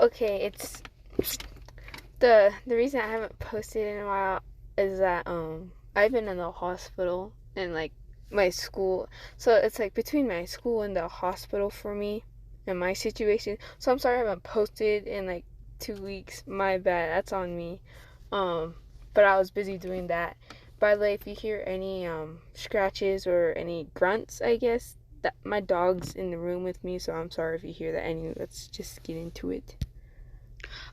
Okay, it's the reason I haven't posted in a while is that I've been in the hospital and like my school, so it's like between my school and the hospital for me and my situation. So I'm sorry I haven't posted in like 2 weeks. My bad. That's on me. Um, but I was busy doing that. By the way, if you hear any scratches or any grunts, I guess that my dog's in the room with me, so I'm sorry if you hear that. Anyway, let's just get into it.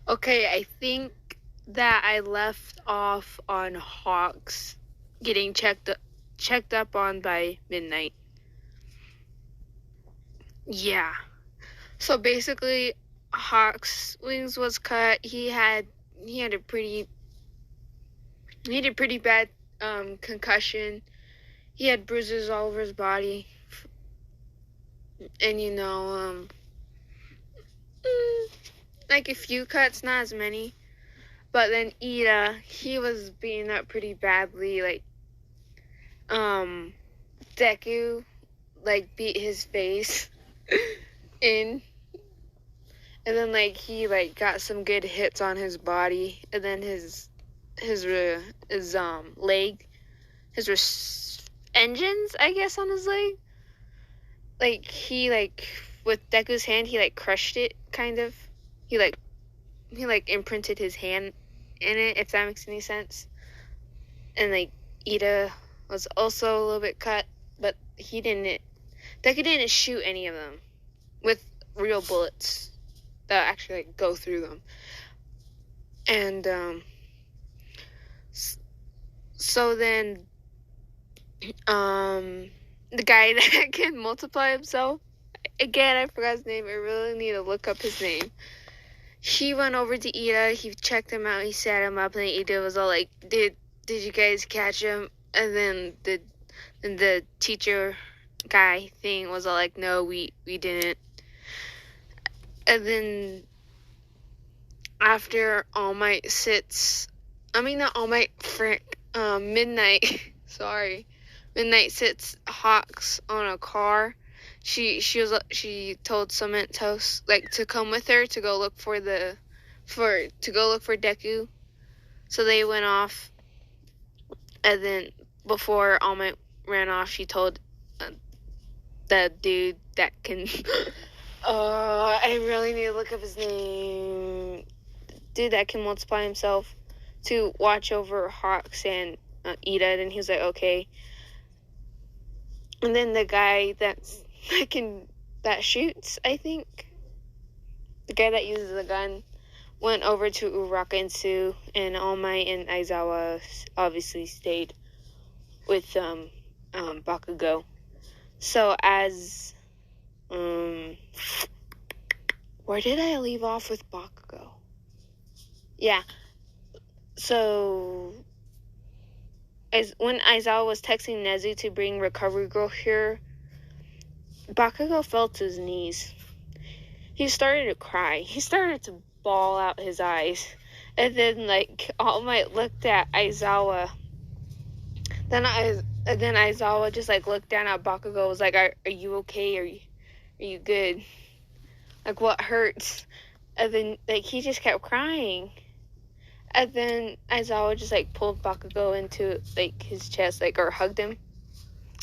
Okay, I think that I left off on Hawks getting checked up on by midnight. Yeah. So basically, Hawks' wings was cut. He had a pretty bad concussion. He had bruises all over his body, and like a few cuts, not as many. But then Ida, he was beaten up pretty badly. Like Deku, like beat his face in, and then like he like got some good hits on his body, and then his leg, his engines, I guess, on his leg. Like he like with Deku's hand, he like crushed it kind of. He imprinted his hand in it, if that makes any sense. And like Ida was also a little bit cut, but Deku didn't shoot any of them with real bullets that actually like go through them. And so then the guy that can multiply himself, again, I forgot his name. I really need to look up his name. He went over to Ida. He checked him out. He sat him up, and Ida was all like, "Did you guys catch him?" And then the teacher guy thing was all like, "No, we didn't." And then after Midnight, sorry, Midnight sits Hawks on a car. She told Cementos like to come with her to go look for Deku. So they went off, and then before All Might ran off, she told the dude that can I really need to look up his name. Dude that can multiply himself to watch over Hawks and Ida, and he was like, okay. And then the guy that shoots, I think, the guy that uses the gun, went over to Uraka and Sue, and All Might and Aizawa obviously stayed with Bakugo. So as where did I leave off with Bakugo? Yeah. So when Aizawa was texting Nezu to bring Recovery Girl here, Bakugo fell to his knees. He started to cry. He started to bawl out his eyes. And then, like, All Might looked at Aizawa. Then Aizawa just, like, looked down at Bakugo, was like, are you okay? Are you good? Like, what hurts? And then, like, he just kept crying. And then Aizawa just, like, pulled Bakugo into, like, his chest, like, or hugged him.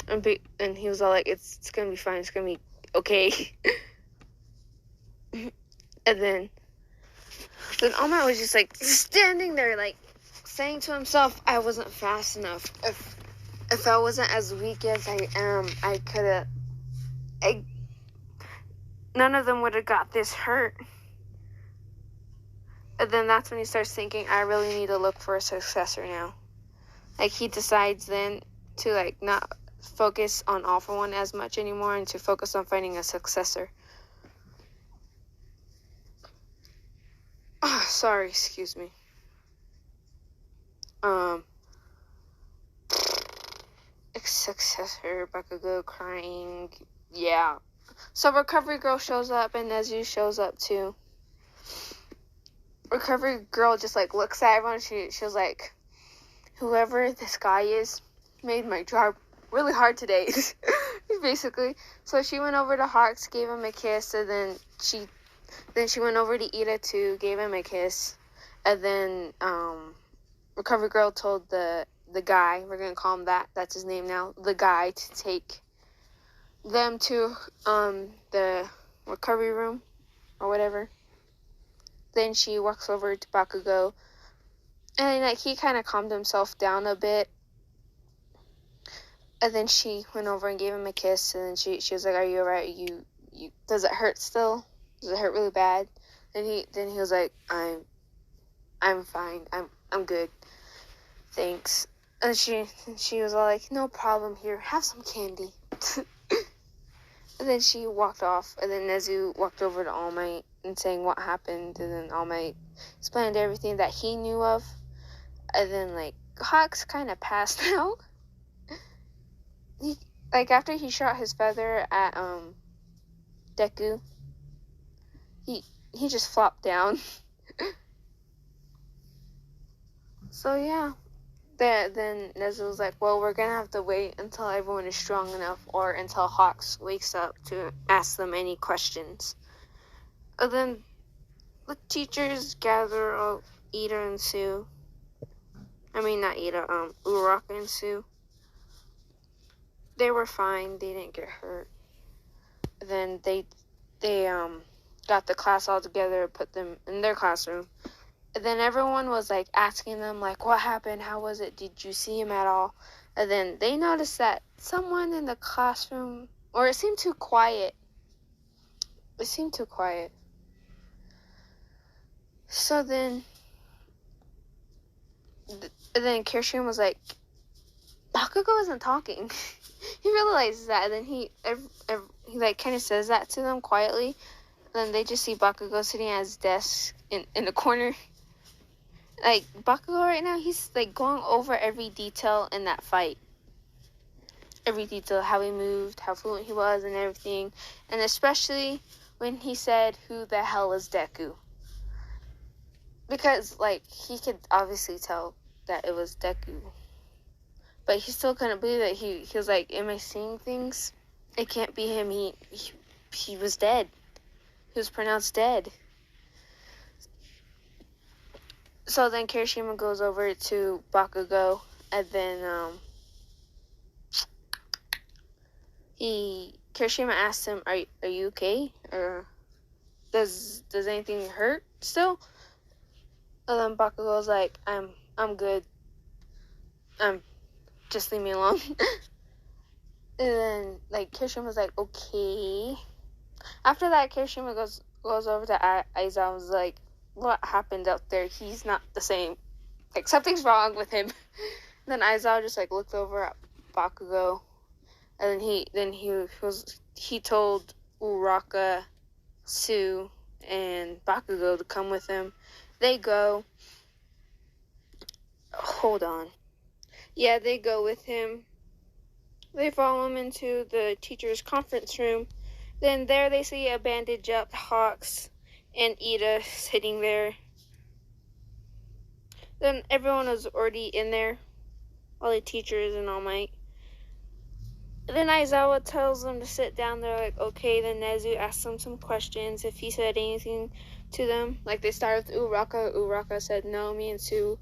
And he was all like, it's gonna be fine. It's gonna be okay. And then All Might was just, like, standing there, like, saying to himself, I wasn't fast enough. If I wasn't as weak as I am, none of them would have got this hurt. And then that's when he starts thinking, I really need to look for a successor now. Like, he decides then to, like, not focus on All For One as much anymore and to focus on finding a successor. Oh, sorry, excuse me. Successor, Bakugo crying, yeah. So Recovery Girl shows up and Nezu shows up too. Recovery Girl just, like, looks at everyone. She was like, whoever this guy is made my job really hard today, basically. So she went over to Hawks, gave him a kiss, and then she Then she went over to Ida to gave him a kiss. And then Recovery Girl told the guy, we're gonna call him that's his name now, the guy, to take them to the recovery room or whatever. Then she walks over to Bakugo, and like he kind of calmed himself down a bit. And then she went over and gave him a kiss, and then she was like, "Are you alright? You does it hurt still? Does it hurt really bad?" And he was like, I'm fine. I'm good. Thanks." And she was all like, "No problem. Here, have some candy." And then she walked off, and then Nezu walked over to All Might and saying what happened, and then All Might explained everything that he knew of. And then like Hawks kind of passed out. He, like after he shot his feather at Deku, he just flopped down. So yeah. Then Nezu was like, "Well, we're gonna have to wait until everyone is strong enough, or until Hawks wakes up to ask them any questions." And then the teachers gather Ida and Sue. I mean, not Ida, Uraraka and Sue. They were fine. They didn't get hurt. Then they got the class all together, put them in their classroom. And then everyone was like asking them like, "What happened? How was it? Did you see him at all?" And then they noticed that someone in the classroom, or it seemed too quiet. So then Kirishima was like, "Bakugo isn't talking." He realizes that, and then he like kind of says that to them quietly. And then they just see Bakugo sitting at his desk in the corner. Like, Bakugo right now, he's, like, going over every detail in that fight. Every detail, how he moved, how fluent he was, and everything. And especially when he said, "Who the hell is Deku?" Because, like, he could obviously tell that it was Deku. But he still couldn't believe it. He was like, "Am I seeing things? It can't be him. He was dead. He was pronounced dead." So then Kirishima goes over to Bakugo, and then Kirishima asks him, "Are you okay? Or does anything hurt still?" And then Bakugo's like, I'm good. Just leave me alone." And then like Kirishima's like, "Okay." After that, Kirishima goes over to Aizawa and was like, "What happened out there? He's not the same. Like, something's wrong with him." Then Aizawa just like looked over at Bakugo, and then he told Uraraka, Sue, and Bakugo to come with him. They go. Hold on. Yeah, they go with him. They follow him into the teacher's conference room. Then there they see a bandage up Hawks and Ida sitting there. Then everyone was already in there, all the teachers and All Might. Then Aizawa tells them to sit down. They're like, "Okay." Then Nezu asks them some questions, if he said anything to them. Like, they started with Uraraka. Uraraka said, "No, me and Sue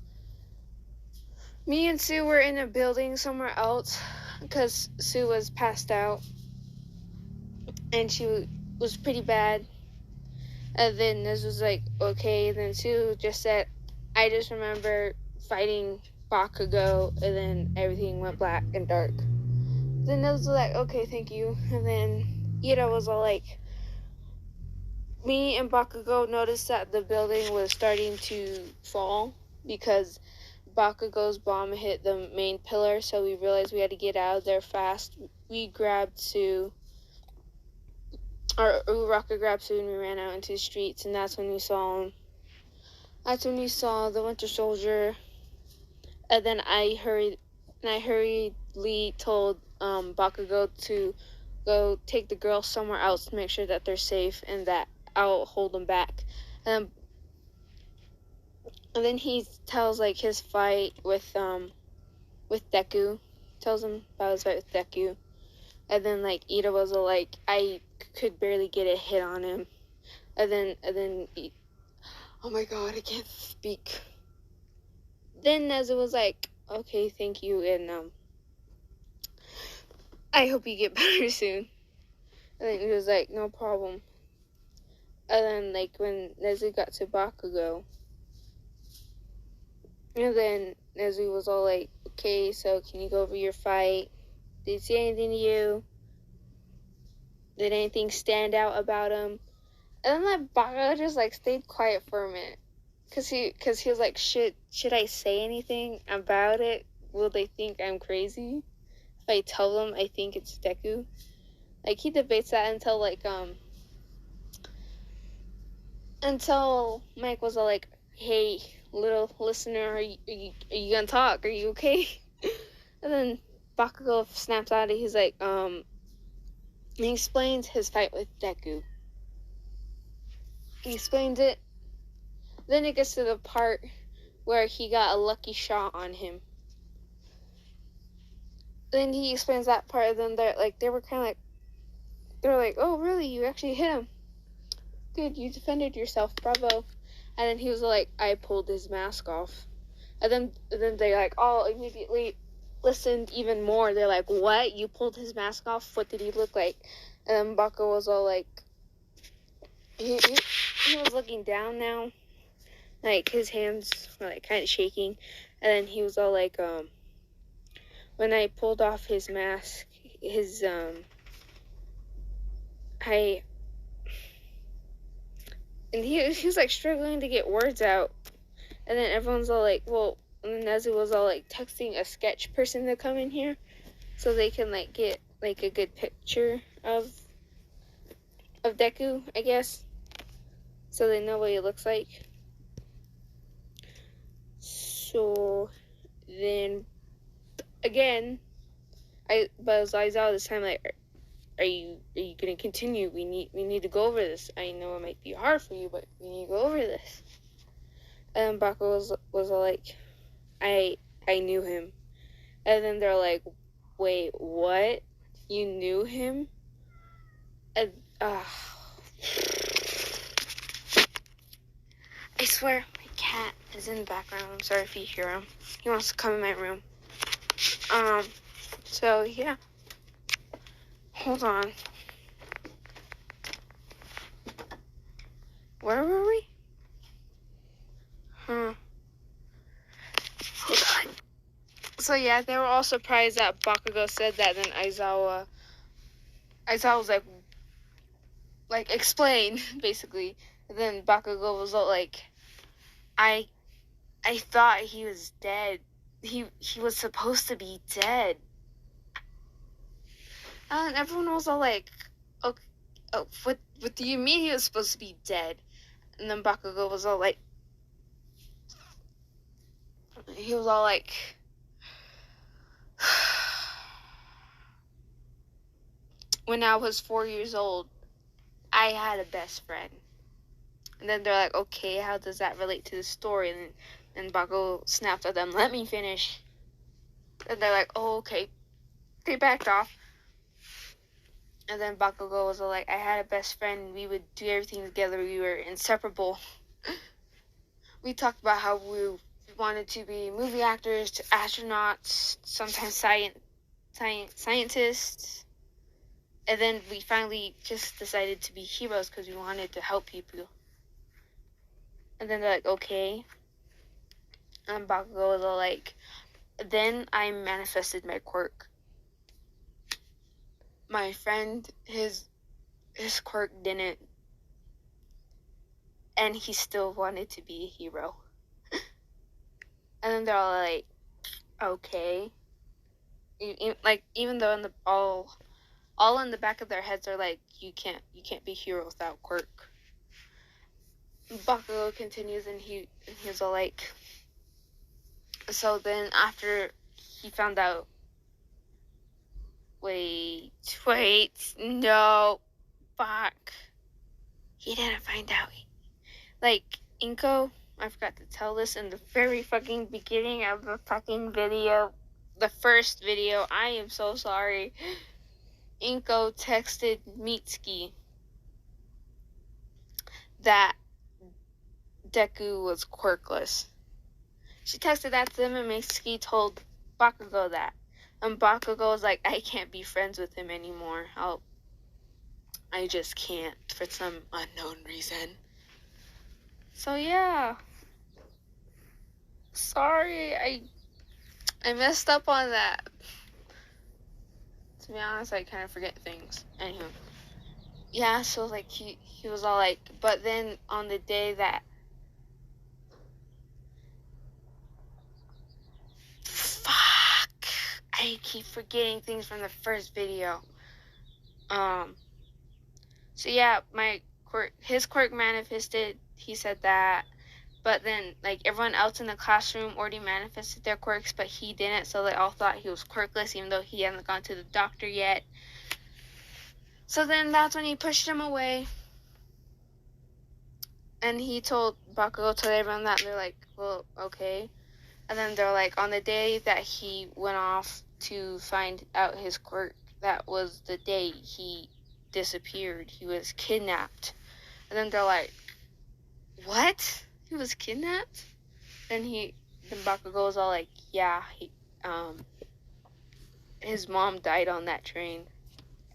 were in a building somewhere else," because Sue was passed out, and she was pretty bad. And then Nezu was like, "Okay." And then Sue just said, "I just remember fighting Bakugo," and then everything went black and dark. Then Nezu was like, "Okay, thank you." And then Ida was all like, "Me and Bakugo noticed that the building was starting to fall because Bakugo's bomb hit the main pillar, so we realized we had to get out of there fast. We grabbed Sue, or Uraraka grabbed Sue, and we ran out into the streets, and that's when we saw him. That's when we saw the Winter Soldier." And then I hurriedly told Bakugo to go take the girls somewhere else to make sure that they're safe and that I'll hold them back. And then he tells like his fight with Deku. Tells him about his fight with Deku. And then like Ida was like, "I could barely get a hit on him." And then oh my god, I can't speak. Then Nezu was like, okay, thank you, and I hope you get better soon. And then he was like, no problem. And then, like, when Nezu got to Bakugo, and then Nezu was all like, okay, so can you go over your fight? Did he say anything to you? Did anything stand out about him? And then that Bakugo just, like, stayed quiet for a minute. Cause he was like, should I say anything about it? Will they think I'm crazy if I tell them I think it's Deku? Like, he debates that until Mike was all like, hey, little listener, are you gonna talk? Are you okay? And then Bakugo snaps out of it. He's like, he explains his fight with Deku. He explains it. Then it gets to the part where he got a lucky shot on him. Then he explains that part, and then they were like, oh, really? You actually hit him. Good, you defended yourself. Bravo. And then he was like, I pulled his mask off. And then they like all immediately listened even more. They're like, what? You pulled his mask off? What did he look like? And then Baka was all like, he was looking down now. Like, his hands were like kind of shaking. And then he was all like, when I pulled off his mask, and he was like struggling to get words out. And then everyone's all like, well, and then Nezu was all like texting a sketch person to come in here so they can like get like a good picture of Deku, I guess. So they know what he looks like. So then again, but Aizawa this time like, are you gonna continue? We need to go over this. I know it might be hard for you, but we need to go over this. And Baka was like, I knew him. And then they're like, wait, what? You knew him? And I swear my cat is in the background. I'm sorry if you hear him. He wants to come in my room. So yeah. Hold on. Where were we? Hold on. So yeah, they were all surprised that Bakugo said that. Then Aizawa was like explain basically. And then Bakugo was all like, I thought he was dead. He was supposed to be dead. And everyone was all like, okay, oh, what do you mean he was supposed to be dead? And then Bakugo was all like, when I was 4 years old, I had a best friend. And then they're like, okay, how does that relate to the story? And Bakugo snapped at them, let me finish. And they're like, oh, okay. They backed off. And then Bakugo was like, I had a best friend. We would do everything together. We were inseparable. We talked about how we wanted to be movie actors, to astronauts, sometimes scientists. And then we finally just decided to be heroes because we wanted to help people. And then they're like, okay. And Bakugo was like, then I manifested my quirk. My friend, his quirk didn't. And he still wanted to be a hero. And then they're all like, okay. Even though in the all in the back of their heads are like, you can't be a hero without quirk. Bakugo continues, and he's all like, so then after he found out, wait, no, fuck. He didn't find out. Like, Inko, I forgot to tell this in the very fucking beginning of the fucking video, the first video, I am so sorry. Inko texted Mitsuki that Deku was quirkless. She texted that to him, and Mitsuki told Bakugo that. And Bakugo was like, I can't be friends with him anymore. I just can't for some unknown reason. So yeah. Sorry, I messed up on that. To be honest, I kind of forget things. Anywho. Yeah, so like he was all like, but then on the day that fuck, I keep forgetting things from the first video. So yeah, his quirk manifested. He said that, but then like everyone else in the classroom already manifested their quirks, but he didn't. So they all thought he was quirkless, even though he hadn't gone to the doctor yet. So then that's when he pushed him away. And he told Bakugo, told everyone that. They're like, well, okay. And then they're like, on the day that he went off to find out his quirk, that was the day he disappeared. He was kidnapped. And then they're like, what? He was kidnapped? Then Bakugo was all like, yeah, his mom died on that train.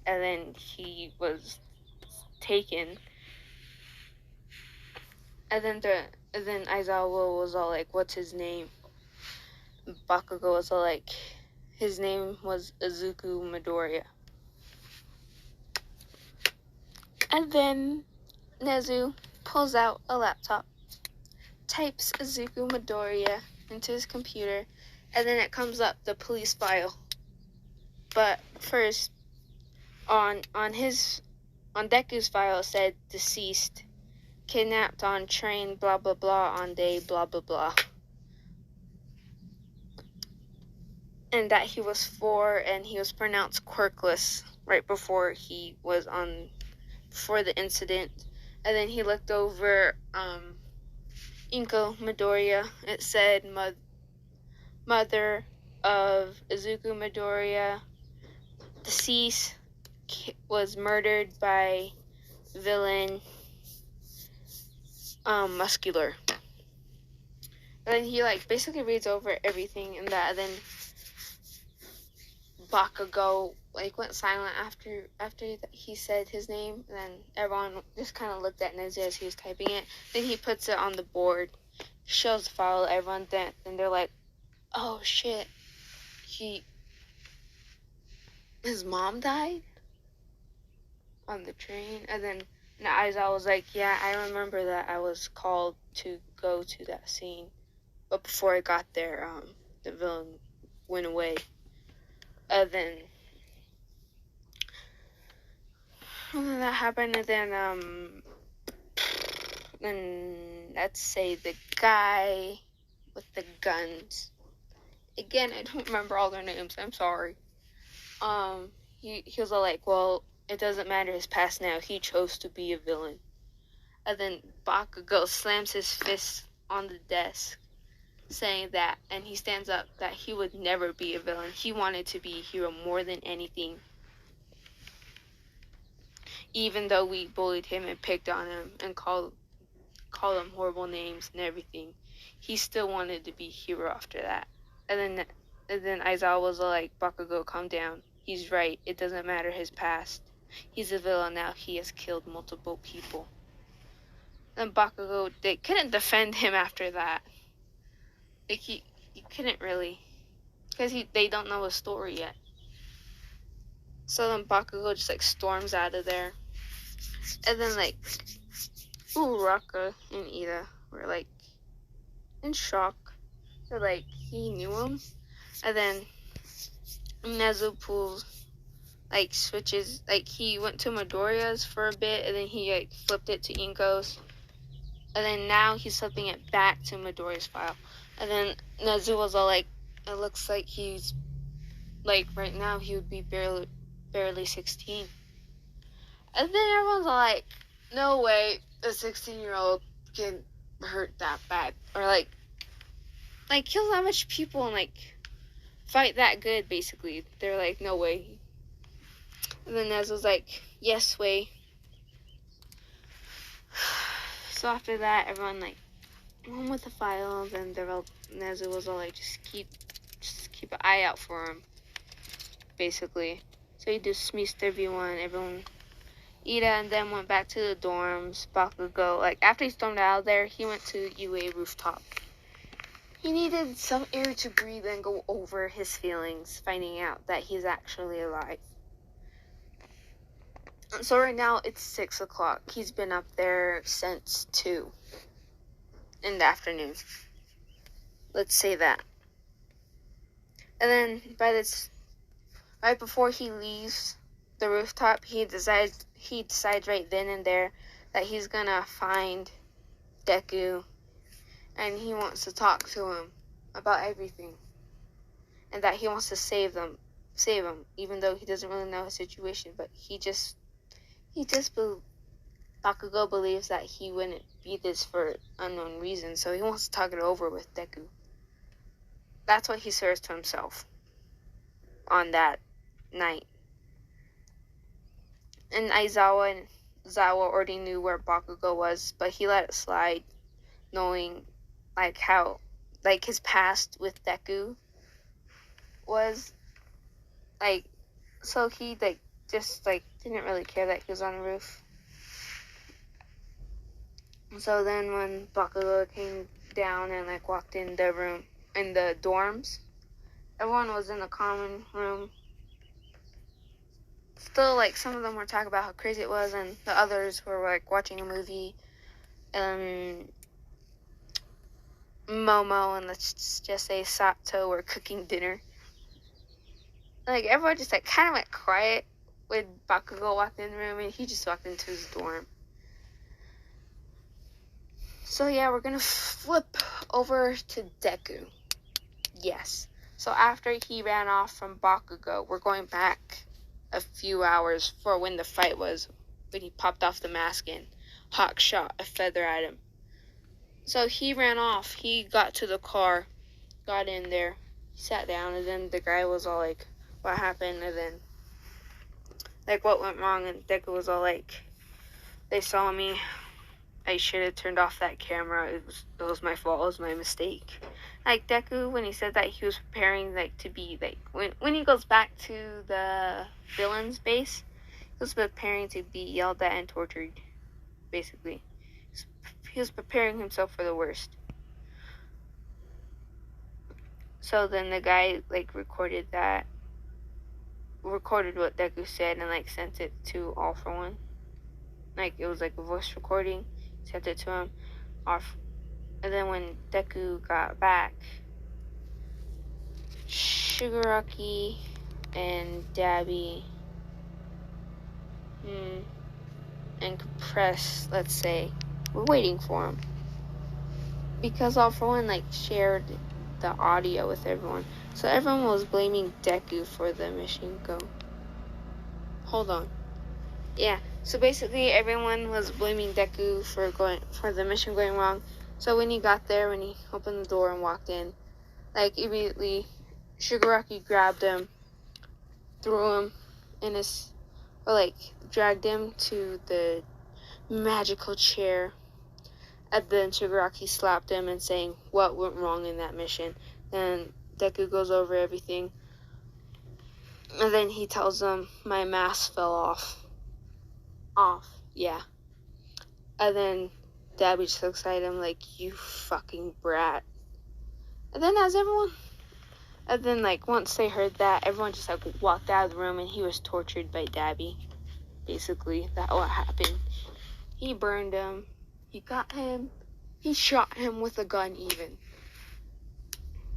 And then he was taken. And then Aizawa was all like, what's his name? Bakugo was all like, his name was Izuku Midoriya. And then Nezu pulls out a laptop, types Izuku Midoriya into his computer, and then it comes up the police file. But first, on Deku's file, it said deceased, kidnapped on train, blah blah blah, on day, blah blah blah. And that he was 4 and he was pronounced quirkless right before before the incident. And then he looked over Inko Midoriya. It said mother of Izuku Midoriya, deceased, was murdered by villain Muscular. And then he like basically reads over everything and that, and then Bakugo like went silent after he said his name, and then everyone just kind of looked at Nezu as he was typing it. Then he puts it on the board, shows the file to everyone, and they're like, oh shit, his mom died on the train. And then Aizawa was like, yeah, I remember that. I was called to go to that scene, but before I got there, the villain went away. And then that happened, and then let's say the guy with the guns. Again, I don't remember all their names. I'm sorry. He was all like, well, it doesn't matter his past now. He chose to be a villain. And then Bakugo slams his fist on the desk, saying that, and he stands up, that he would never be a villain. He wanted to be a hero more than anything. Even though we bullied him and picked on him and called him horrible names and everything, he still wanted to be a hero after that. And then Aizawa was like, Bakugo, calm down. He's right. It doesn't matter his past. He's a villain now. He has killed multiple people. And Bakugo, they couldn't defend him after that. Like, he couldn't really. Because they don't know his story yet. So then Bakugo just, like, storms out of there. And then, like, Uraraka and Ida were, like, in shock. They're like, he knew him. And then Nezu pulls, like, switches. Like, he went to Midoriya's for a bit, and then he, like, flipped it to Inko's. And then now he's flipping it back to Midoriya's file. And then Nezu was all like, it looks like he's, like, right now he would be barely 16. And then everyone's all like, no way a 16-year-old can hurt that bad. Or, like kill that much people and, like, fight that good, basically. They're like, no way. And then Nezu's like, yes way. So after that, everyone like went with the file. Then Nezu was all like, just keep an eye out for him, basically. So he dismissed everyone. Ida and then went back to the dorms. Bakugo, like after he stormed out of there, he went to UA rooftop. He needed some air to breathe and go over his feelings, finding out that he's actually alive. So right now it's 6 o'clock. He's been up there since 2 in the afternoon. Let's say that. And then right before he leaves the rooftop, he decides right then and there that he's gonna find Deku, and he wants to talk to him about everything, and that he wants to save him, even though he doesn't really know his situation. But Bakugo believes that he wouldn't be this for unknown reasons, so he wants to talk it over with Deku. That's what he swears to himself on that night. And Aizawa already knew where Bakugo was, but he let it slide, knowing like how like his past with Deku was like, so he like just like didn't really care that he was on the roof. So then when Bakugo came down and like walked in the dorms, everyone was in the common room. Still, like, some of them were talking about how crazy it was, and the others were like watching a movie. Momo and let's just say Sato were cooking dinner. Like, everyone just like kind of went quiet when Bakugo walked in the room, and he just walked into his dorm. So yeah, we're gonna flip over to Deku. Yes. So after he ran off from Bakugo, we're going back a few hours for when the fight was, when he popped off the mask and Hawk shot a feather at him. So he ran off. He got to the car, got in there, sat down, and then the guy was all like, what happened? And then, like, what went wrong? And Deku was all like, they saw me. I should have turned off that camera. It was my fault. It was my mistake. Like, Deku, when he said that, he was preparing, like, to be, like, when he goes back to the villain's base, he was preparing to be yelled at and tortured, basically. He was preparing himself for the worst. So then the guy, like, recorded what Deku said and, like, sent it to All For One. Like, it was, like, a voice recording. Sent it to him. And then when Deku got back, Shigaraki and Dabi and Compress, let's say, were waiting for him. Because All For One, like, shared the audio with everyone. So everyone was blaming Deku for the mission go. Hold on. Yeah, so basically everyone was blaming Deku for the mission going wrong. So when he got there, when he opened the door and walked in, like, immediately Shigaraki grabbed him, threw him dragged him to the magical chair. And then Shigaraki slapped him and saying what went wrong in that mission. Then Deku goes over everything. And then he tells him, my mask fell off. Yeah. And then Dabi just looks at him like, you fucking brat. And then like once they heard that, everyone just like walked out of the room, and he was tortured by Dabi. Basically, that's what happened. He burned him. He got him. He shot him with a gun even.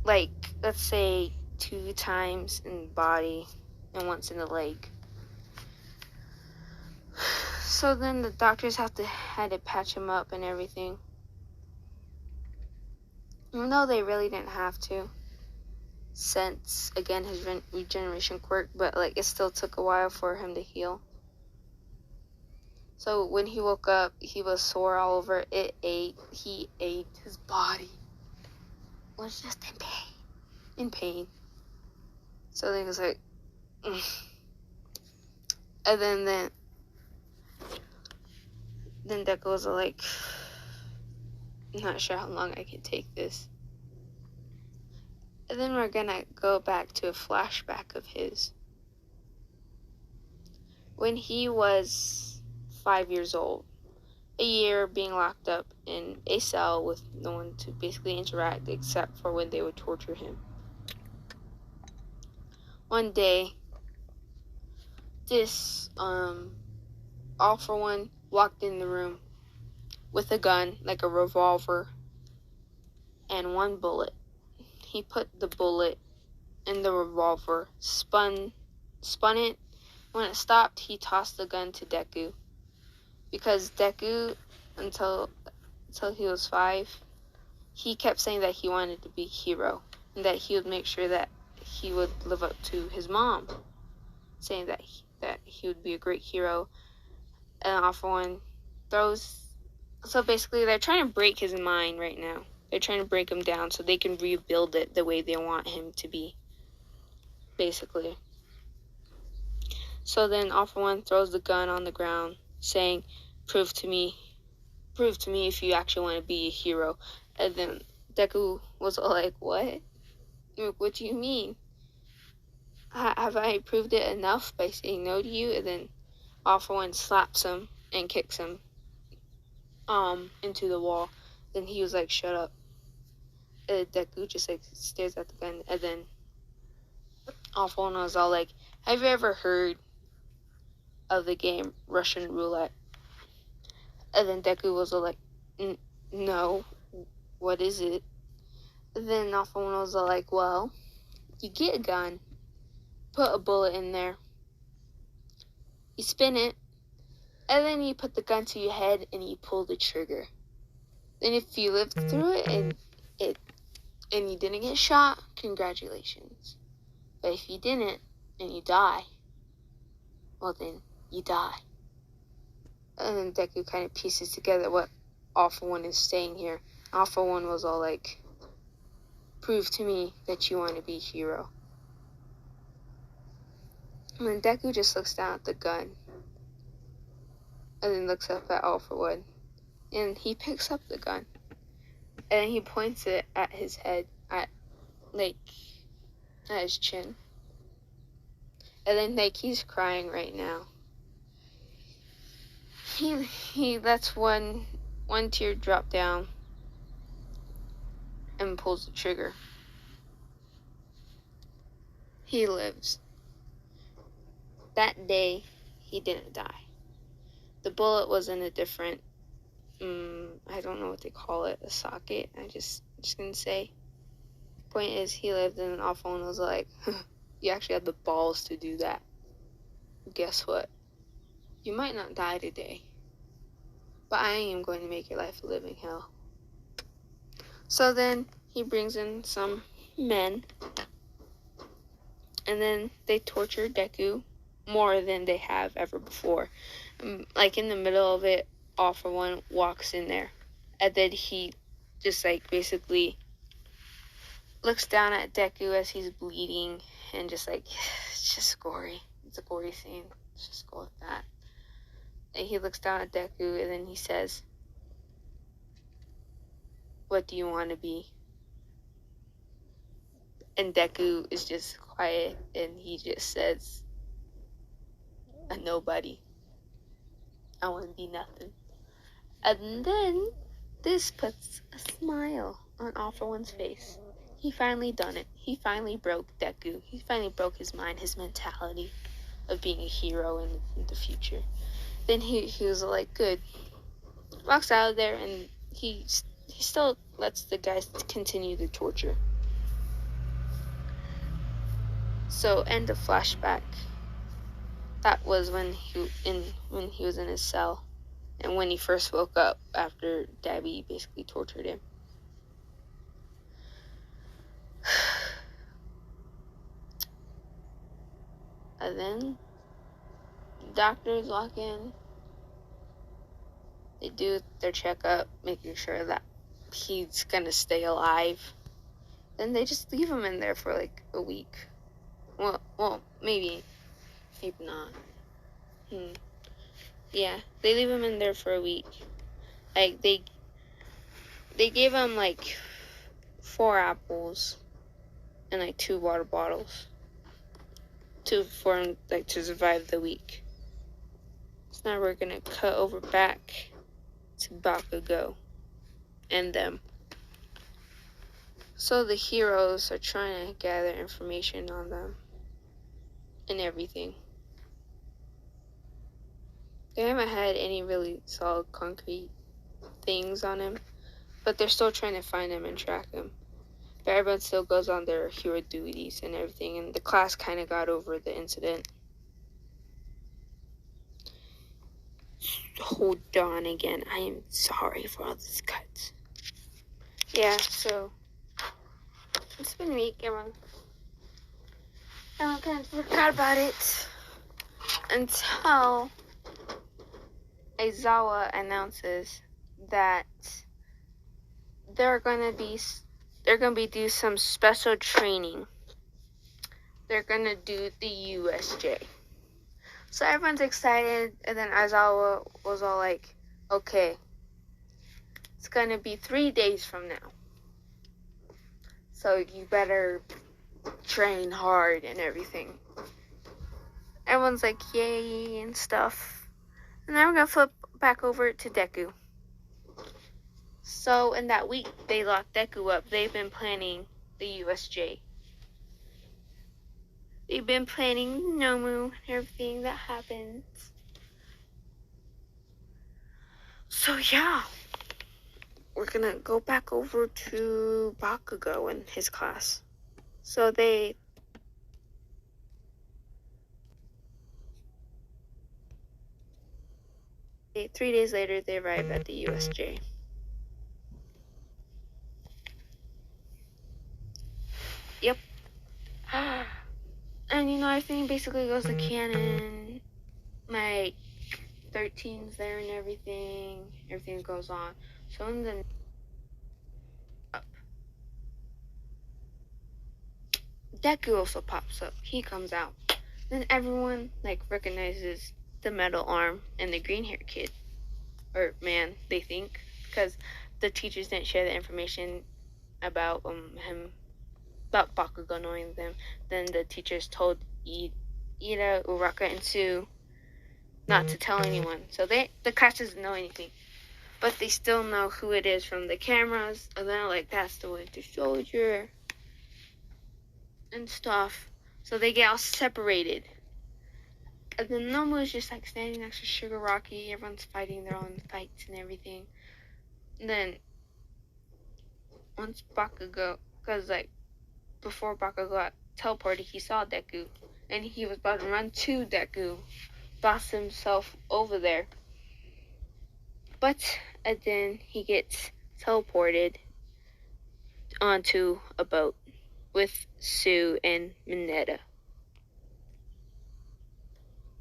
Like, let's say 2 times in the body and once in the leg. So then the doctors had to patch him up and everything. Even though they really didn't have to, since, again, his regeneration quirk, but, like, it still took a while for him to heal. So when he woke up, he was sore all over. He ate his body. Was just in pain. So then he was like, and then Deku was like, I'm not sure how long I can take this. And then we're gonna go back to a flashback of his. When he was 5 years old, a year being locked up in a cell with no one to basically interact except for when they would torture him. One day, this all for one walked in the room with a gun, like a revolver, and one bullet. He put the bullet in the revolver, spun it. When it stopped, he tossed the gun to Deku. Because Deku, until he was 5, he kept saying that he wanted to be a hero, and that he would make sure that he would live up to his mom, saying that he would be a great hero. And All For One throws. So basically, they're trying to break his mind right now. They're trying to break him down so they can rebuild it the way they want him to be, basically. So then All For One throws the gun on the ground, saying, prove to me if you actually want to be a hero. And then Deku was all like, what? What do you mean? Have I proved it enough by saying no to you? And then All For One slaps him and kicks him into the wall. Then he was like, shut up. Deku just like stares at the gun, and then All For One was all like, have you ever heard of the game Russian roulette? And then Deku was all like, no, what is it? And then All For One was all like, well, you get a gun, put a bullet in there, you spin it, and then you put the gun to your head and you pull the trigger. Then if you lived through it and you didn't get shot, congratulations. But if you didn't and you die, well then you die. And then Deku kind of pieces together what All For One is saying here. All For One was all like, prove to me that you want to be a hero. And then Deku just looks down at the gun. And then looks up at All For One. And he picks up the gun. And he points it at his head, at his chin. And then he's crying right now. He lets one tear drop down and pulls the trigger. He lives. That day, he didn't die. The bullet was in a different, I don't know what they call it, a socket. I'm just gonna say. Point is, he lived, and All For One was like, you actually have the balls to do that. Guess what? You might not die today, but I am going to make your life a living hell. So then he brings in some men, and then they torture Deku more than they have ever before. Like in the middle of it, All For One walks in there, and then he just like basically looks down at Deku as he's bleeding, and just like, it's just gory. It's a gory scene. Let's just go with that. And he looks down at Deku, and then he says, what do you want to be? And Deku is just quiet, and he just says, a nobody. I want to be nothing. And then this puts a smile on All For One's face. He finally done it. He finally broke Deku. He finally broke his mind, his mentality of being a hero in the future. Then he was like, good. Walks out of there, and he still lets the guys continue the torture. So, end of flashback. That was when he was in his cell, and when he first woke up after Dabby basically tortured him. And then doctors walk in. They do their checkup, making sure that he's gonna stay alive. Then they just leave him in there for like a week. Well, maybe not. Yeah, they leave him in there for a week. Like they gave him like 4 apples and like 2 water bottles for him like to survive the week. So now we're gonna cut over back to Bakugo and them. So the heroes are trying to gather information on them and everything. They haven't had any really solid concrete things on him, but they're still trying to find him and track him. But everyone still goes on their hero duties and everything, and the class kind of got over the incident. Hold on again. I am sorry for all these cuts. Yeah, so it's been a week. Everyone kind of forgot about it until Aizawa announces that they're gonna be do some special training. They're gonna do the USJ. So everyone's excited, and then Aizawa was all like, okay, it's gonna be 3 days from now. So you better train hard and everything. Everyone's like, yay and stuff. And then we're gonna flip back over to Deku. So in that week, they locked Deku up. They've been planning the USJ. They've been planning Nomu and everything that happens. So yeah, we're gonna go back over to Bakugo and his class. So 3 days later, they arrive at the USJ. Yep. And everything basically goes to canon. Like 13's there and everything. Everything goes on. So in the Deku also pops up. He comes out. Then everyone recognizes the metal arm and the green hair kid. Or man, they think. Because the teachers didn't share the information about him, about Bakugo knowing them. Then the teachers told Ida, Uraka, and Sue not to tell anyone. So the class doesn't know anything. But they still know who it is from the cameras. And they're like, that's the Winter Soldier. And stuff. So they get all separated. And then Nomu is just standing next to Shigaraki. Everyone's fighting their own fights and everything. And then once Bakugo, because before Bakugo got teleported, he saw Deku. And he was about to run to Deku. Boss himself over there. But and then he gets teleported onto a boat with Sue and Mineta.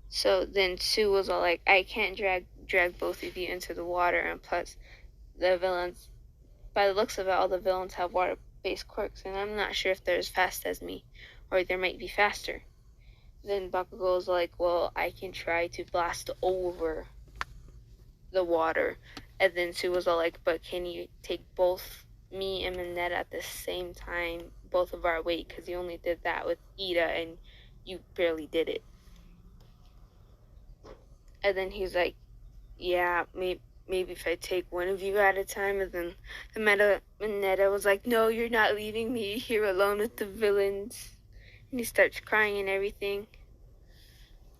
So then Sue was all like, I can't drag both of you into the water, and plus the villains, by the looks of it, all the villains have water-based quirks, and I'm not sure if they're as fast as me, or they might be faster. Then Bakugo was like, well, I can try to blast over the water. And then Sue was all like, but can you take both me and Mineta at the same time, both of our weight, because you only did that with Ida and you barely did it. And then he's like, yeah, maybe if I take one of you at a time. And then Mineta was like, no, you're not leaving me here alone with the villains. And he starts crying and everything.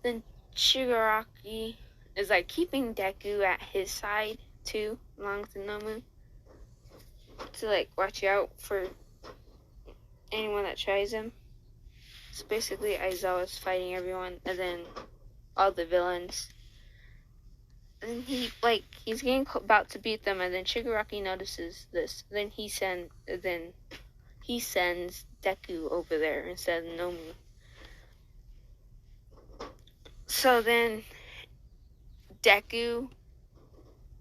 Then Shigaraki is keeping Deku at his side too, along with Nomu, to watch out for anyone that tries him. So basically Aizawa's fighting everyone, and then all the villains. And he's getting about to beat them, and then Shigaraki notices this. Then he sends Deku over there instead of Nomu. So then Deku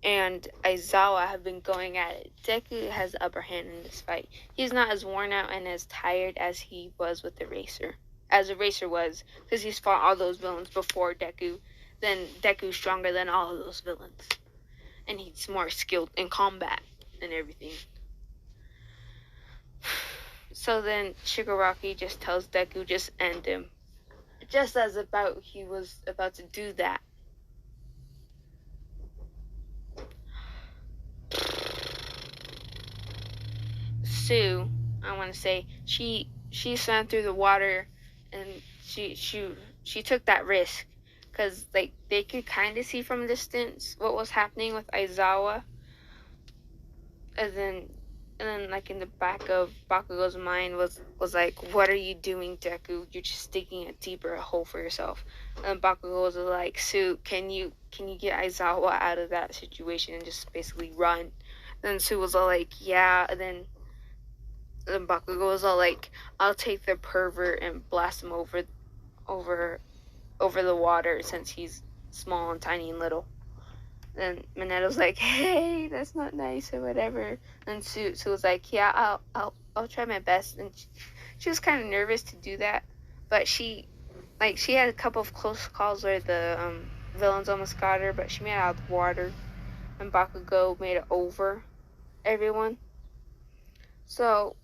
and Aizawa have been going at it. Deku has the upper hand in this fight. He's not as worn out and as tired as he was with Eraser. As Eraser was, because he's fought all those villains before Deku. Then Deku's stronger than all of those villains. And he's more skilled in combat. and everything. So then Shigaraki just tells Deku just end him. Just as he was about to do that. Sue, I want to say, she swam through the water, and she took that risk because like they could kind of see from a distance what was happening with Aizawa, and then like in the back of Bakugo's mind was like, what are you doing, Deku? You're just digging a deeper hole for yourself. And Bakugo was like, Sue, can you get Aizawa out of that situation and just basically run? Then Sue was all like, yeah. And then Bakugo was all like, I'll take the pervert and blast him over the water since he's small and tiny and little. Then Mineto's like, hey, that's not nice or whatever. And Sue was like, yeah, I'll try my best. And she was kind of nervous to do that, but she had a couple of close calls where the villains almost got her, but she made it out of the water, and Bakugo made it over everyone. So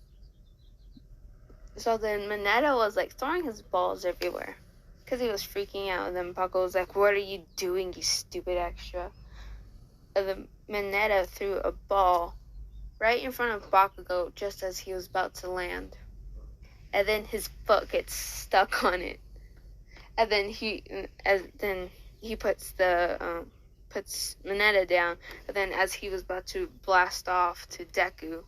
then Minato was like throwing his balls everywhere because he was freaking out. And then Bakugo was like, what are you doing, you stupid extra? And then Minato threw a ball right in front of Bakugo just as he was about to land. And then his foot gets stuck on it. And then he puts Minato down. And then as he was about to blast off to Deku,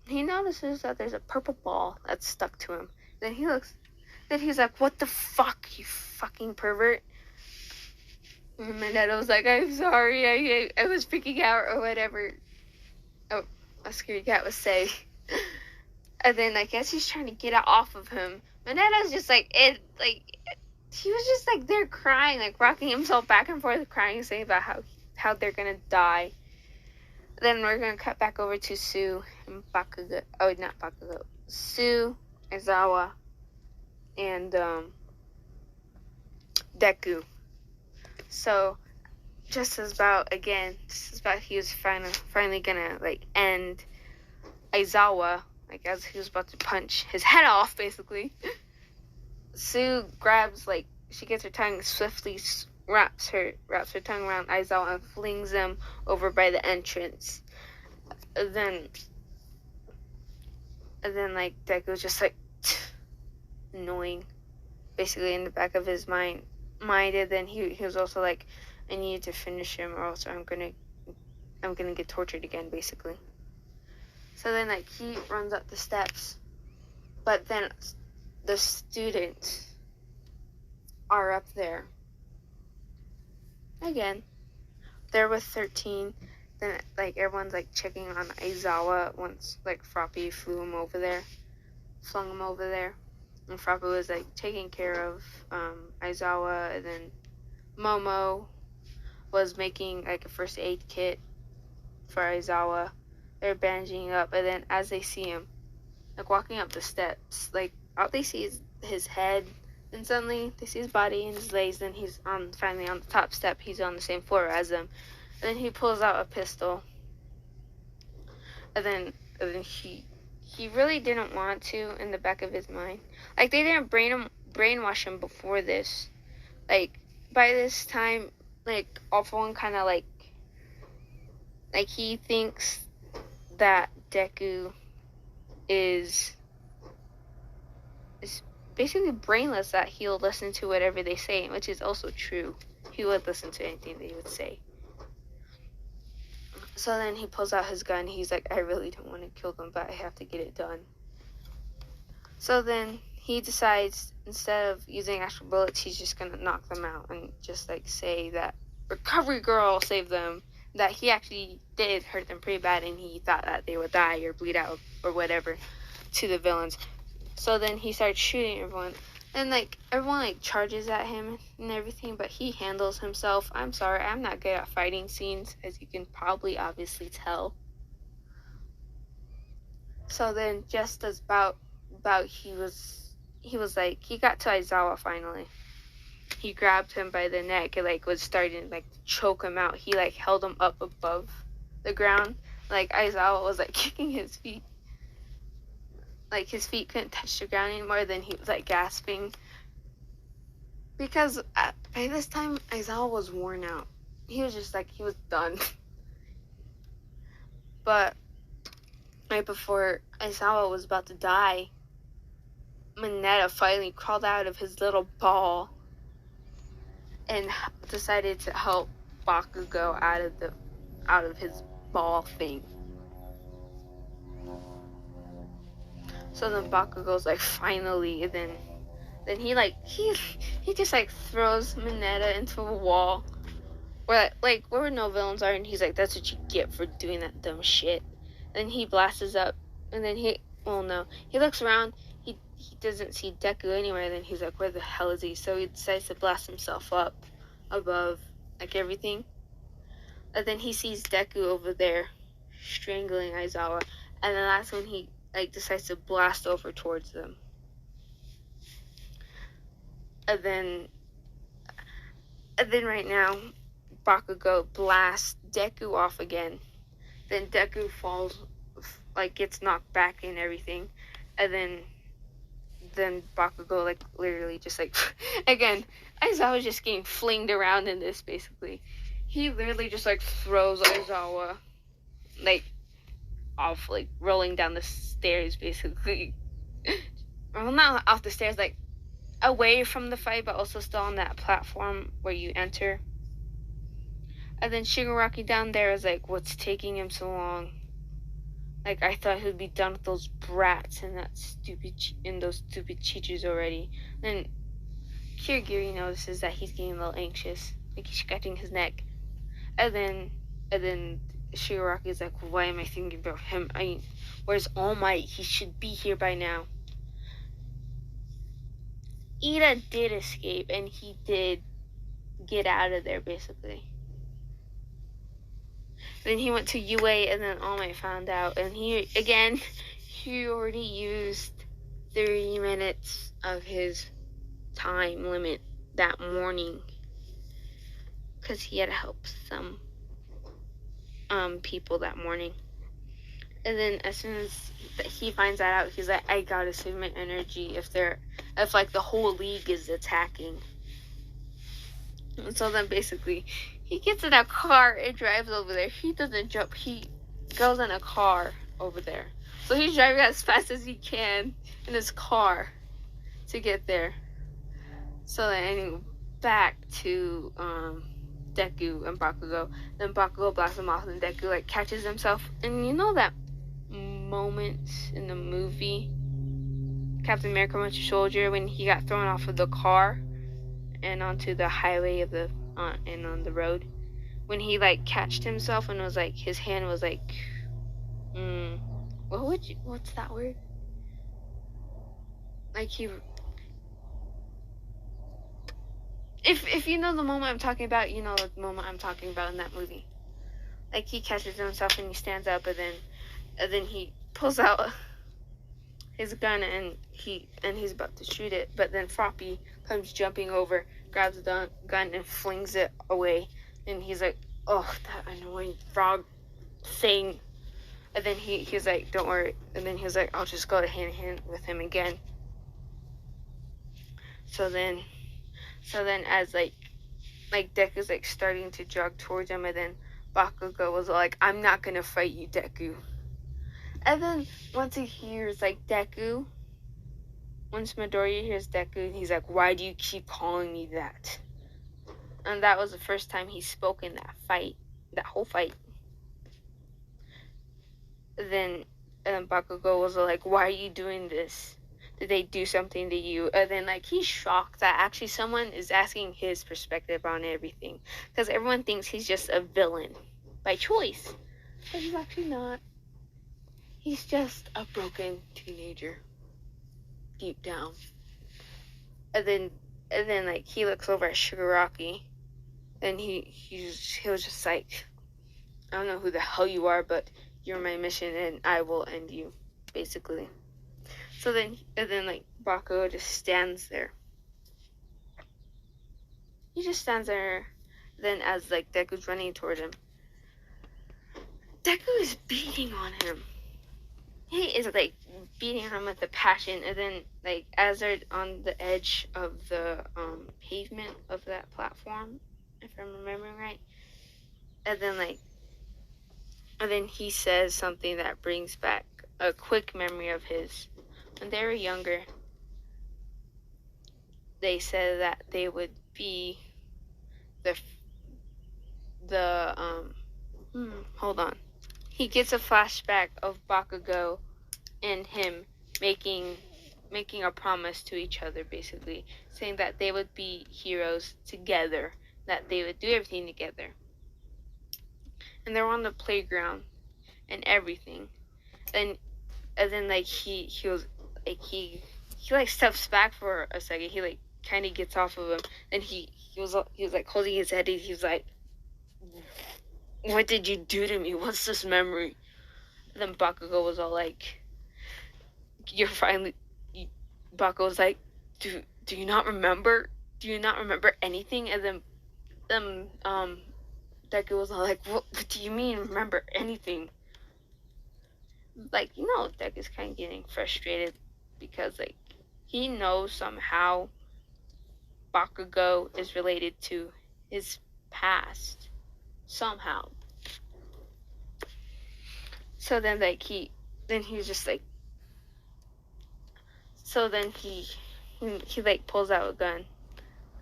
he notices that there's a purple ball that's stuck to him. Then he's like, what the fuck, you fucking pervert? And Minato was like, I'm sorry, I was freaking out or whatever. Oh, a scaredy cat was saying. And then I guess he's trying to get it off of him. Minato's just he was just like there crying, like rocking himself back and forth, crying, saying about how they're gonna die. Then we're gonna cut back over to Sue and Bakugo. Oh, not Bakugo. Sue, Aizawa, and Deku. So, just as about he was finally gonna like end Aizawa, like as he was about to punch his head off, basically. Sue grabs she gets her tongue, swiftly wraps her tongue around Aizawa and flings him over by the entrance. And then Deku's just like annoying, basically in the back of his mind. And then he was also like, I need to finish him or else I'm gonna get tortured again, basically. So then he runs up the steps, but then the students are up there again. They're with 13. Then everyone's checking on Aizawa once Froppy flung him over there. And Froppy was taking care of Aizawa, and then Momo was making a first aid kit for Aizawa. They're bandaging up, and then as they see him walking up the steps, all they see is his head, and suddenly they see his body and his legs. Then he's finally on the top step. He's on the same floor as them, and then he pulls out a pistol, and then he really didn't want to in the back of his mind. They didn't brainwash him before this. By this time, Awful One kind of he thinks that Deku is basically brainless, that he'll listen to whatever they say, which is also true. He would listen to anything they would say. So then he pulls out his gun. He's like, I really don't want to kill them, but I have to get it done. So then he decides, instead of using actual bullets, he's just going to knock them out and just say that Recovery Girl saved them, that he actually did hurt them pretty bad and he thought that they would die or bleed out or whatever to the villains. So then he starts shooting everyone, and everyone charges at him and everything, but he handles himself. I'm sorry, I'm not good at fighting scenes, as you can probably obviously tell. So then just as about he got to Aizawa finally. He grabbed him by the neck and was starting to choke him out. He held him up above the ground. Like Aizawa was like kicking his feet. Like his feet couldn't touch the ground anymore. Then he was like gasping. Because by this time, Aizawa was worn out. He was just like, he was done. But right before Aizawa was about to die, Mineta finally crawled out of his little ball and decided to help Bakugo out of his ball thing. So then Bakugo's like, finally, and then he just like throws Mineta into a wall where no villains are, and he's like, that's what you get for doing that dumb shit. Then he blasts up, and then he looks around, he doesn't see Deku anywhere, then he's like, where the hell is he? So he decides to blast himself up above like everything. And then he sees Deku over there strangling Aizawa, and then that's when he like decides to blast over towards them. And then right now, Bakugo blasts Deku off again. Then Deku falls, like gets knocked back and everything. And then Bakugo like literally just like again, Aizawa just getting flinged around in this basically. He literally just like throws Aizawa like off, like rolling down the stairs basically. Well, not off the stairs, like away from the fight, but also still on that platform where you enter. And then Shigaraki down there is like, what's taking him so long? Like, I thought he'd be done with those brats and those stupid Chichus already. Then Kirigiri notices that he's getting a little anxious, like he's scratching his neck. And then Shigaraki is like, why am I thinking about him? Where's All Might? He should be here by now. Ida did escape, and he did get out of there, basically. Then he went to UA, and then All Might found out, and he already used 30 minutes of his time limit that morning, because he had to help some people that morning. And then as soon as he finds that out, he's like, I gotta save my energy if like the whole league is attacking. And so then basically he gets in a car and drives over there. He doesn't jump, he goes in a car over there. So he's driving as fast as he can in his car to get there. So then anyway, back to Deku and Bakugo. Then Bakugo blasts him off, and Deku like catches himself. And you know that moment in the movie Captain America Winter Soldier when he got thrown off of the car and onto the highway of the and on the road, when he like catched himself and was like, his hand was like what's that word, like he, if you know the moment I'm talking about, you know the moment I'm talking about in that movie. Like he catches himself and he stands up, and then he pulls out his gun and he's about to shoot it, but then Froppy comes jumping over, grabs the gun and flings it away, and he's like, oh, that annoying frog thing. And then he was like, don't worry, and then he was like, I'll just go hand in hand with him again. So then as like Deku's like starting to jog towards him, and then Bakugo was like, I'm not gonna fight you, Deku. And then once he hears like Deku, once Midoriya hears Deku, he's like, why do you keep calling me that? And that was the first time he spoke in that whole fight. Then Bakugo was like, why are you doing this? Did they do something to you? And then like he's shocked that actually someone is asking his perspective on everything, because everyone thinks he's just a villain by choice, but he's actually not. He's just a broken teenager deep down. And then like he looks over at Shigaraki, and he was just like, I don't know who the hell you are, but you're my mission and I will end you, basically. So then like Bakugo just stands there. He just stands there. Then as like Deku's running toward him, Deku is beating on him. He is like beating him with a passion, and then like as they're on the edge of the pavement of that platform, if I'm remembering right, and then he says something that brings back a quick memory of his. When they were younger, they said that they would be hold on. He gets a flashback of Bakugo and him making a promise to each other, basically saying that they would be heroes together, that they would do everything together, and they're on the playground and everything. And then like he was like he like steps back for a second. He like kind of gets off of him, and he was like holding his head. He was like, "What did you do to me? What's this memory?" And then Bakugo was all like, "You're finally." Bakugo was like, "Do you not remember? Do you not remember anything?" And then Deku was all like, "What do you mean remember anything?" Like, Deku's kind of getting frustrated because like he knows somehow Bakugo is related to his past somehow. So then like he was just like, so then he like pulls out a gun,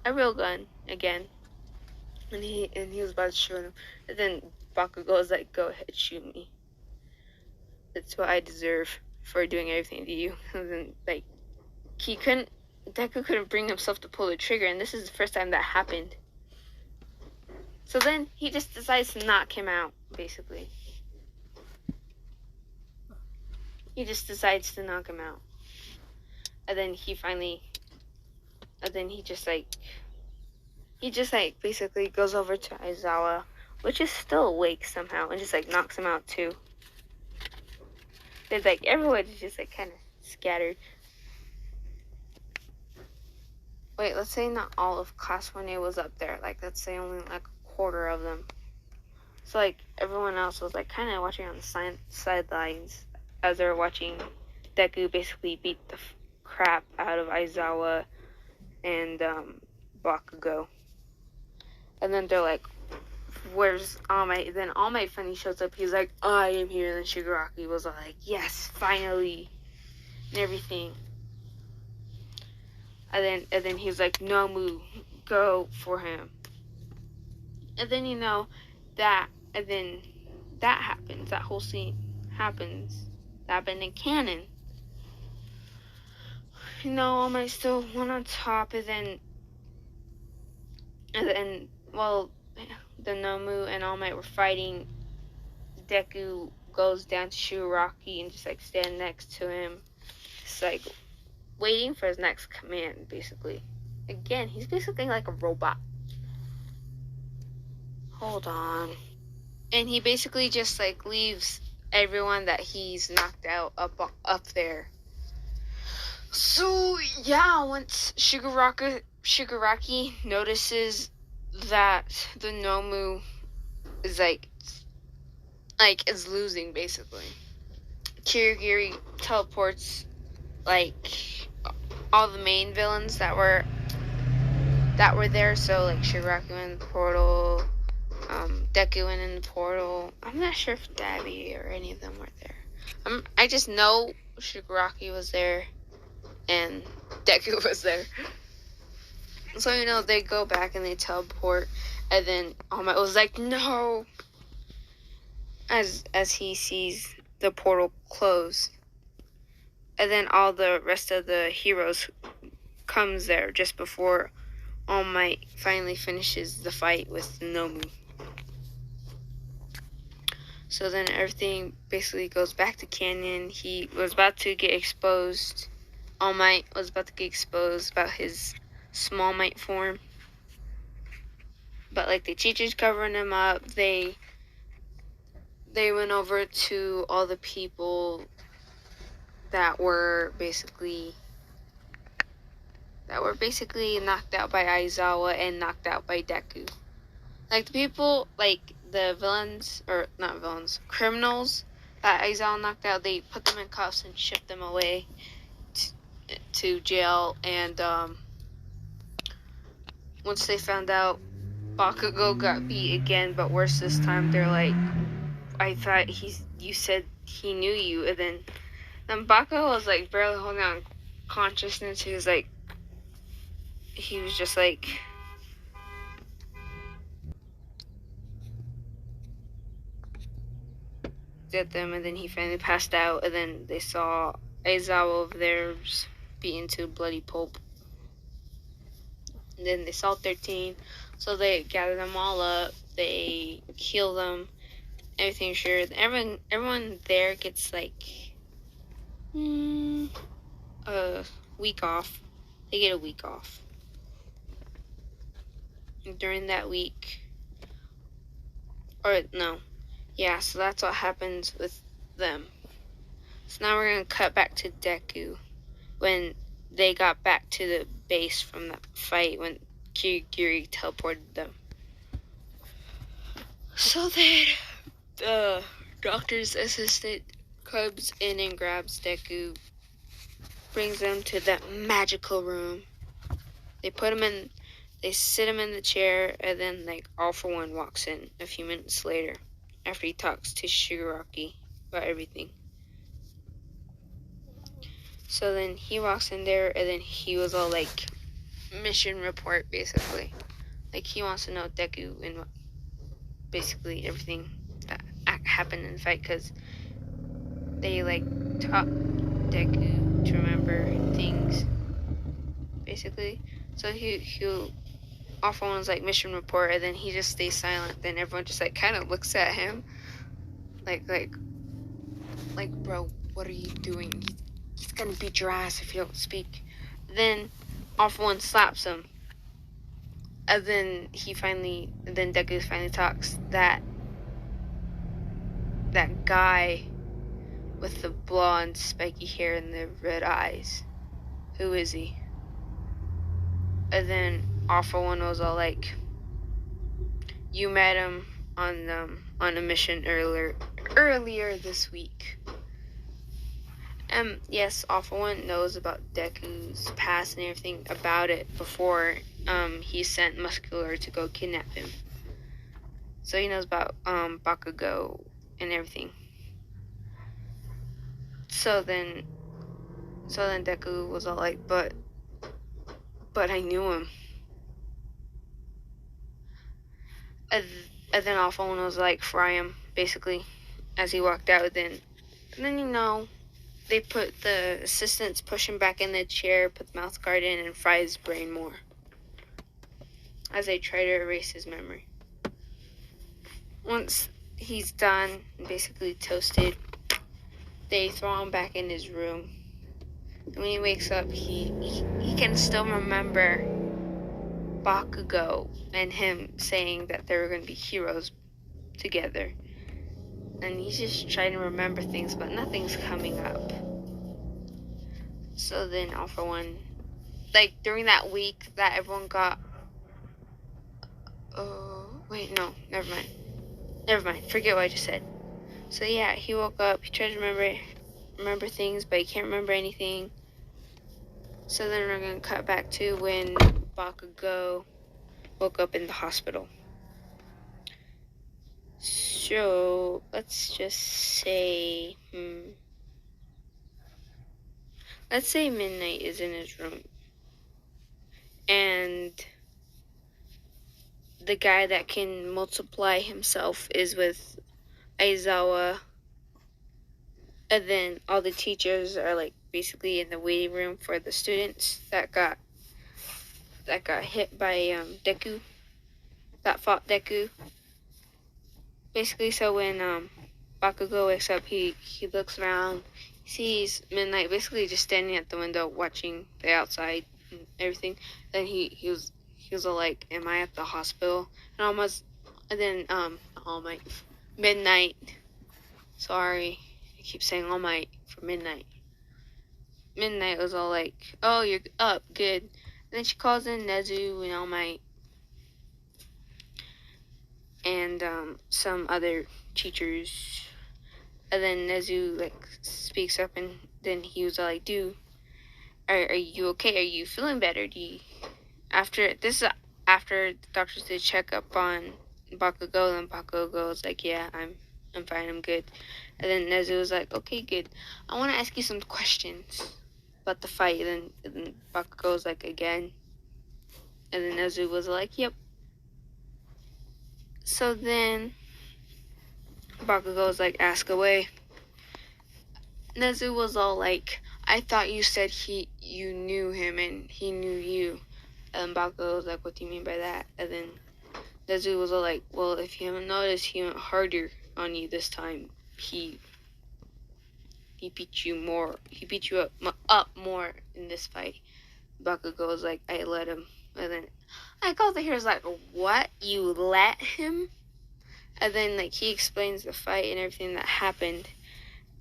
a real gun again, and he was about to shoot him, and then Bakugo is like, "Go ahead, shoot me. That's what I deserve for doing everything to you." And then like Deku couldn't bring himself to pull the trigger, and this is the first time that happened. So then he just decides to knock him out, basically. He just decides to knock him out. And then he just basically goes over to Aizawa, which is still awake somehow, and just like knocks him out too. Then like everyone is just like kind of scattered. Wait, let's say not all of Class 1A was up there. Like, let's say only like a quarter of them. So like everyone else was like kind of watching on the sidelines as they're watching Deku basically beat the crap out of Aizawa and Bakugo. And then they're like, "Where's All Might?" Then All Might finally shows up. He's like, "I am here." And then Shigaraki was like, "Yes, finally," and everything. And then he's like, "Nomu, go for him." And then and then that happens. That whole scene happens. That happened in canon. All Might still went on top, and then while the Nomu and All Might were fighting, Deku goes down to Shigaraki and just like stand next to him, just like waiting for his next command, basically. Again, he's basically like a robot. Hold on. And he basically just like leaves everyone that he's knocked out up there. So yeah, once Shigaraki notices that the Nomu is is losing, basically, Kirigiri teleports like all the main villains that were there. So like Shigaraki went in the portal, Deku went in the portal. I'm not sure if Dabi or any of them were there. I just know Shigaraki was there and Deku was there. So they go back and they teleport, and then All Might was like, "No," as he sees the portal close. And then all the rest of the heroes comes there just before All Might finally finishes the fight with Nomu. So then everything basically goes back to canon. He was about to get exposed. All Might was about to get exposed about his Small Might form. But like the teachers covering him up, they went over to all the people that were basically knocked out by Aizawa and knocked out by Deku. Like the people, like the villains, or not villains, criminals that Aizawa knocked out, they put them in cuffs and shipped them away to jail. And once they found out, Bakugo got beat again, but worse this time. They're like, I thought you said he knew you. And then Bakugo was like barely holding on consciousness. He was just like, at them, and then he finally passed out. And then they saw Aizawa over there beaten to bloody pulp. And then they saw 13, so they gather them all up, they heal them, everything's sure. Everyone there gets like a week off. They get a week off. And during that week, so that's what happens with them. So now we're gonna cut back to Deku when they got back to the base from that fight when Kirigiri teleported them. So then the doctor's assistant comes in and grabs Deku, brings them to that magical room. They sit him in the chair, and then All For One walks in a few minutes later after he talks to Shigaraki about everything. So then he walks in there, and then he was all like, mission report, basically. Like, he wants to know Deku and basically everything that happened in the fight, because they taught Deku to remember things, basically. So he'll All For One's mission report, and then he just stays silent. Then everyone just kind of looks at him like bro, what are you doing? He's gonna beat your ass if you don't speak. Then All For One slaps him, and then Deku finally talks. That guy with the blonde spiky hair and the red eyes, who is he? And then All For One was all like, you met him on a mission earlier this week. Yes, All For One knows about Deku's past and everything about it before he sent Muscular to go kidnap him. So he knows about Bakugo and everything. So then Deku was all like, but I knew him. And then All For One was like, fry him, basically, as he walked out. And then they put the assistants, push him back in the chair, put the mouth guard in, and fry his brain more as they try to erase his memory. Once he's done, basically toasted, they throw him back in his room. And when he wakes up, he can still remember Bakugo and him saying that they were going to be heroes together. And he's just trying to remember things, but nothing's coming up. So then All For One, during that week that everyone got, never mind, forget what I just said. So yeah, he woke up, he tried to remember things, but he can't remember anything. So then we're going to cut back to when Bakugo woke up in the hospital. So let's just say, let's say Midnight is in his room, and the guy that can multiply himself is with Aizawa, and then all the teachers are basically in the waiting room for the students that got hit by Deku, that fought Deku. Basically, so when Bakugo wakes up, he looks around, he sees Midnight basically just standing at the window watching the outside and everything. Then he was all like, am I at the hospital? And then All Might, Midnight, sorry, I keep saying All Might for Midnight. Midnight was all like, oh, you're up, good. And then she calls in Nezu and All Might. and some other teachers. And then Nezu like speaks up, and then he was like, "Dude, are you okay? Are you feeling better? After the doctors did check up on Bakugo, and Bakugo was like, yeah, I'm fine, I'm good." And then Nezu was like, okay, good. I want to ask you some questions about the fight. And then Bakugo was like, again. And then Nezu was like, yep. So then Bakugo was like, ask away. Nezu was all like, I thought you said you knew him and he knew you. And Bakugo was like, what do you mean by that? And then Nezu was all like, well, if you haven't noticed, he went harder on you this time. He beat you more. He beat you up more in this fight. Bakugo was like, I let him. And then I got the here's like, what? You let him? And then like he explains the fight and everything that happened.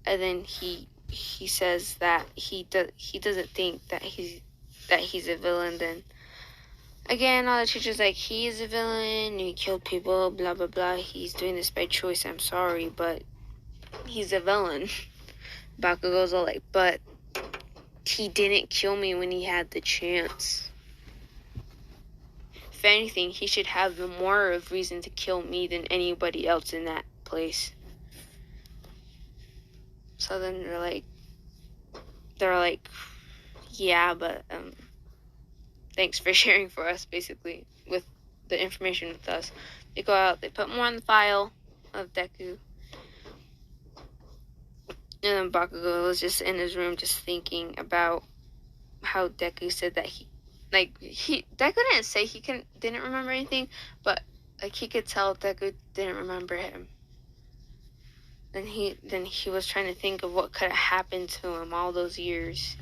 And then he says that he doesn't think that he's a villain. Then again, all the teachers like, he's a villain, he killed people, blah blah blah. He's doing this by choice. I'm sorry, but he's a villain. Bakugo's all like, but he didn't kill me when he had the chance. If anything, he should have more of reason to kill me than anybody else in that place. So then they're like, yeah, but thanks for sharing for us, basically, with the information with us. They go out, they put more on the file of Deku. And then Bakugo was just in his room just thinking about how Deku said that Deku didn't say didn't remember anything, but like he could tell Deku didn't remember him. And he was trying to think of what could have happened to him all those years.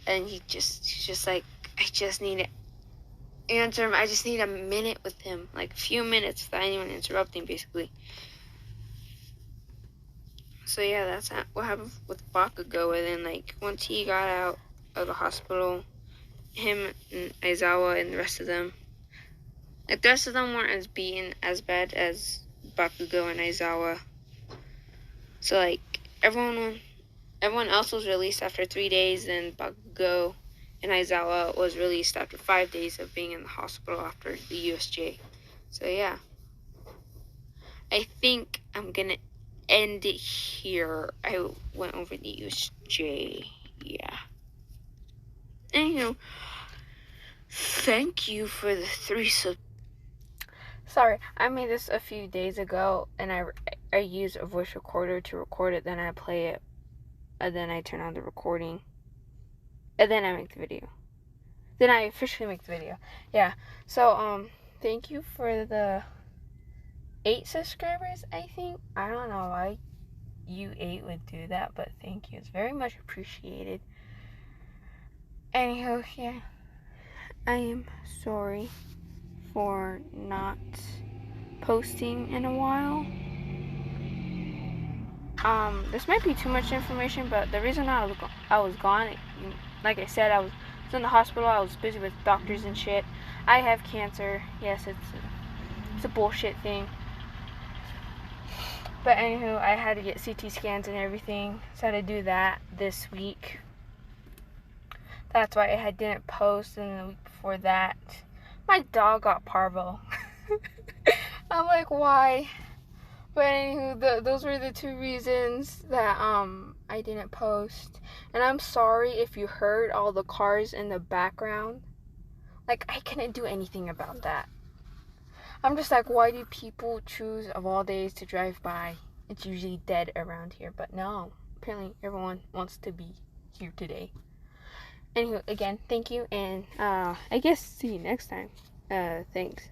And he's just like, I just need to answer him. I just need a minute with him, like a few minutes without anyone interrupting, basically. So yeah, that's what happened with Bakugo. And then like once he got out of the hospital, him and Aizawa and the rest of them, like the rest of them weren't as beaten as bad as Bakugo and Aizawa. So like everyone else was released after 3 days, and Bakugo and Aizawa was released after 5 days of being in the hospital after the USJ. So yeah, I think I'm gonna end it here. I went over the USJ. Yeah. Anywho, thank you for the 3 Sorry, I made this a few days ago, and I use a voice recorder to record it, then I play it, and then I turn on the recording, and then I make the video. Then I officially make the video. Yeah, so, thank you for the 8 subscribers, I think. I don't know why you 8 would do that, but thank you. It's very much appreciated. Anyhow, yeah, I am sorry for not posting in a while. This might be too much information, but the reason I was gone, like I said, I was in the hospital. I was busy with doctors and shit. I have cancer. Yes, it's a bullshit thing. But anywho, I had to get CT scans and everything, so I had to do that this week. That's why I didn't post. And the week before that, my dog got parvo. I'm like, why? But anywho, those were the 2 reasons that I didn't post. And I'm sorry if you heard all the cars in the background. Like, I couldn't do anything about that. I'm just like, why do people choose of all days to drive by? It's usually dead around here. But no, apparently everyone wants to be here today. Anywho, again, thank you, and I guess see you next time. Thanks.